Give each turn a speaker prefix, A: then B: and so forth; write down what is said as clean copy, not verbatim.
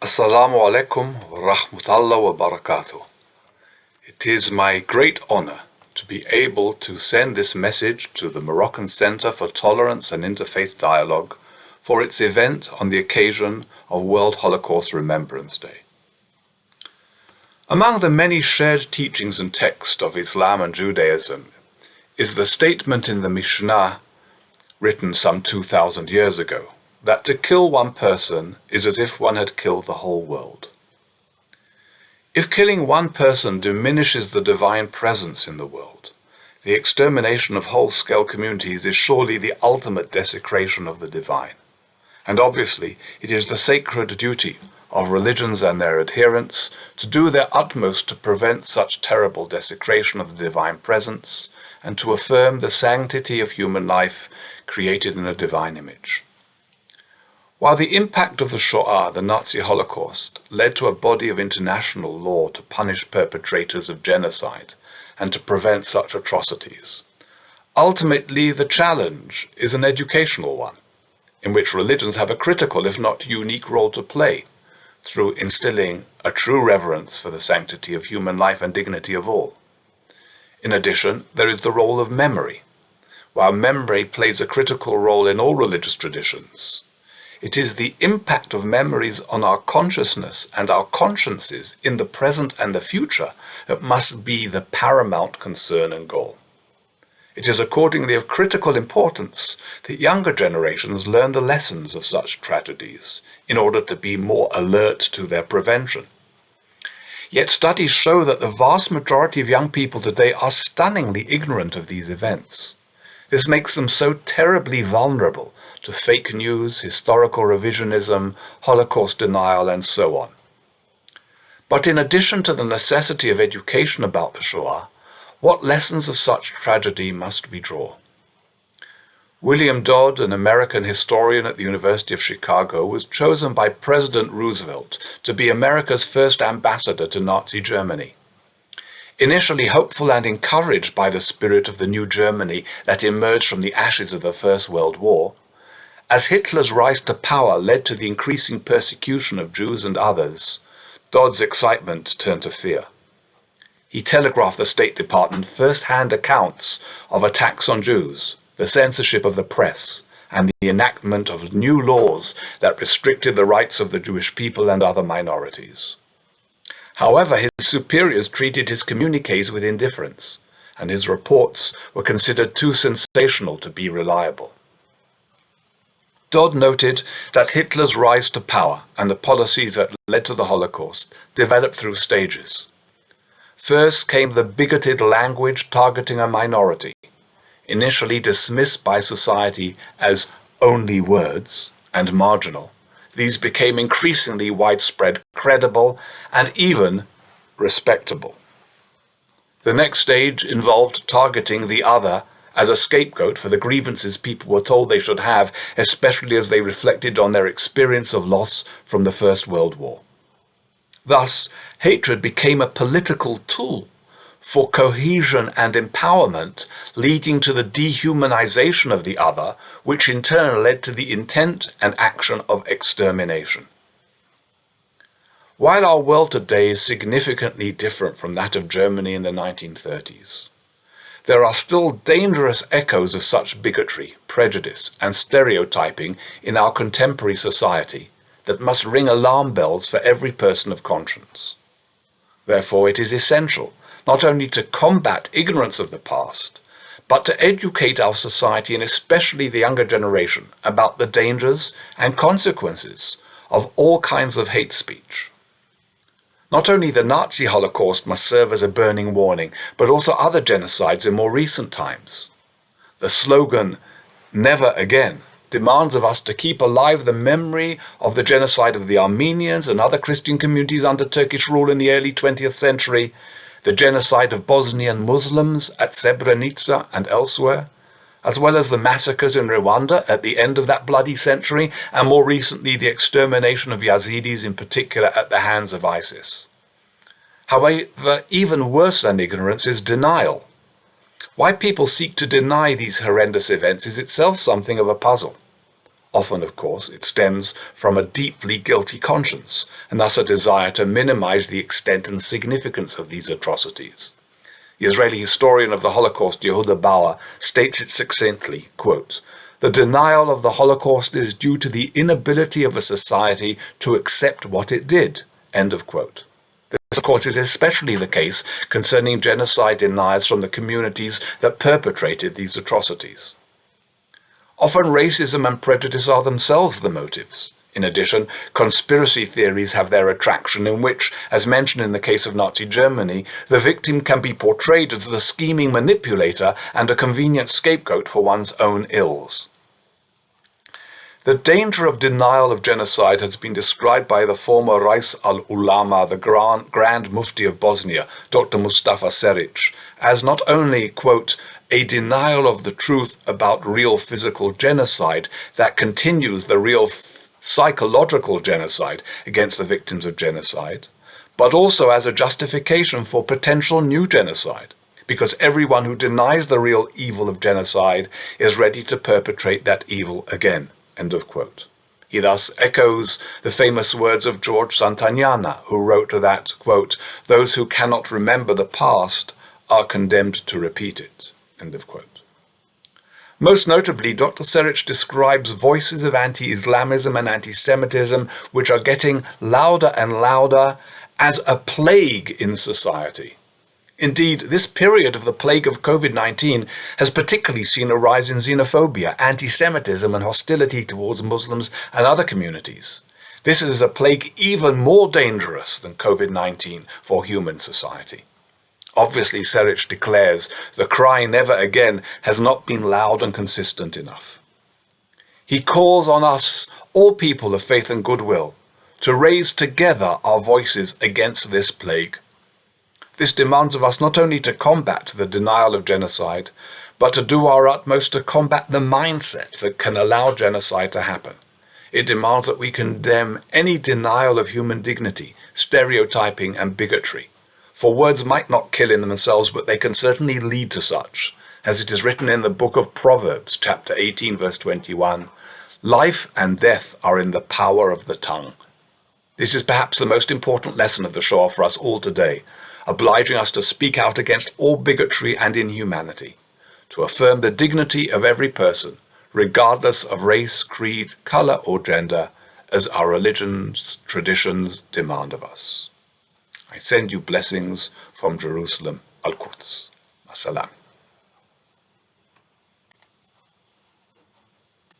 A: Assalamu alaikum wa rahmatullah wa barakatuh. It is my great honor to be able to send this message to the Moroccan Center for Tolerance and Interfaith Dialogue for its event on the occasion of World Holocaust Remembrance Day. Among the many shared teachings and texts of Islam and Judaism is the statement in the Mishnah, written some 2,000 years ago, that to kill one person is as if one had killed the whole world. If killing one person diminishes the divine presence in the world, the extermination of whole-scale communities is surely the ultimate desecration of the divine. And obviously, it is the sacred duty of religions and their adherents to do their utmost to prevent such terrible desecration of the divine presence and to affirm the sanctity of human life created in a divine image. While the impact of the Shoah, the Nazi Holocaust, led to a body of international law to punish perpetrators of genocide and to prevent such atrocities, ultimately the challenge is an educational one, in which religions have a critical, if not unique, role to play through instilling a true reverence for the sanctity of human life and dignity of all. In addition, there is the role of memory. While memory plays a critical role in all religious traditions, it is the impact of memories on our consciousness and our consciences in the present and the future that must be the paramount concern and goal. It is accordingly of critical importance that younger generations learn the lessons of such tragedies in order to be more alert to their prevention. Yet studies show that the vast majority of young people today are stunningly ignorant of these events. This makes them so terribly vulnerable to fake news, historical revisionism, Holocaust denial, and so on. But in addition to the necessity of education about the Shoah, what lessons of such tragedy must we draw? William Dodd, an American historian at the University of Chicago, was chosen by President Roosevelt to be America's first ambassador to Nazi Germany. Initially hopeful and encouraged by the spirit of the new Germany that emerged from the ashes of the First World War, as Hitler's rise to power led to the increasing persecution of Jews and others, Dodd's excitement turned to fear. He telegraphed the State Department first-hand accounts of attacks on Jews, the censorship of the press, and the enactment of new laws that restricted the rights of the Jewish people and other minorities. However, his superiors treated his communiques with indifference, and his reports were considered too sensational to be reliable. Dodd noted that Hitler's rise to power and the policies that led to the Holocaust developed through stages. First came the bigoted language targeting a minority, initially dismissed by society as only words and marginal. These became increasingly widespread, credible, and even respectable. The next stage involved targeting the other as a scapegoat for the grievances people were told they should have, especially as they reflected on their experience of loss from the First World War. Thus, hatred became a political tool for cohesion and empowerment, leading to the dehumanization of the other, which in turn led to the intent and action of extermination. While our world today is significantly different from that of Germany in the 1930s, there are still dangerous echoes of such bigotry, prejudice, and stereotyping in our contemporary society that must ring alarm bells for every person of conscience. Therefore, it is essential not only to combat ignorance of the past, but to educate our society and especially the younger generation about the dangers and consequences of all kinds of hate speech. Not only the Nazi Holocaust must serve as a burning warning, but also other genocides in more recent times. The slogan, "Never Again," demands of us to keep alive the memory of the genocide of the Armenians and other Christian communities under Turkish rule in the early 20th century, the genocide of Bosnian Muslims at Srebrenica and elsewhere, as well as the massacres in Rwanda at the end of that bloody century, and more recently the extermination of Yazidis in particular at the hands of ISIS. However, even worse than ignorance is denial. Why people seek to deny these horrendous events is itself something of a puzzle. Often, of course, it stems from a deeply guilty conscience, and thus a desire to minimize the extent and significance of these atrocities. The Israeli historian of the Holocaust, Yehuda Bauer, states it succinctly, quote, "The denial of the Holocaust is due to the inability of a society to accept what it did," end of quote. This, of course, is especially the case concerning genocide deniers from the communities that perpetrated these atrocities. Often racism and prejudice are themselves the motives. In addition, conspiracy theories have their attraction in which, as mentioned in the case of Nazi Germany, the victim can be portrayed as the scheming manipulator and a convenient scapegoat for one's own ills. The danger of denial of genocide has been described by the former Rais al-Ulama, the Grand Mufti of Bosnia, Dr. Mustafa Seric, as not only, quote, "a denial of the truth about real physical genocide that continues the real psychological genocide against the victims of genocide, but also as a justification for potential new genocide, because everyone who denies the real evil of genocide is ready to perpetrate that evil again," end of quote. He thus echoes the famous words of George Santayana, who wrote that, quote, "those who cannot remember the past are condemned to repeat it," end of quote. Most notably, Dr. Seric describes voices of anti-Islamism and anti-Semitism which are getting louder and louder as a plague in society. Indeed, this period of the plague of COVID-19 has particularly seen a rise in xenophobia, anti-Semitism and hostility towards Muslims and other communities. This is a plague even more dangerous than COVID-19 for human society. Obviously, Seric declares the cry never again has not been loud and consistent enough. He calls on us, all people of faith and goodwill, to raise together our voices against this plague. This demands of us not only to combat the denial of genocide, but to do our utmost to combat the mindset that can allow genocide to happen. It demands that we condemn any denial of human dignity, stereotyping and bigotry. For words might not kill in themselves, but they can certainly lead to such. As it is written in the book of Proverbs, chapter 18, verse 21, "Life and death are in the power of the tongue." This is perhaps the most important lesson of the Shoah for us all today, obliging us to speak out against all bigotry and inhumanity, to affirm the dignity of every person, regardless of race, creed, color, or gender, as our religion's traditions demand of us. I send you blessings from Jerusalem, Al-Quds. Masalam.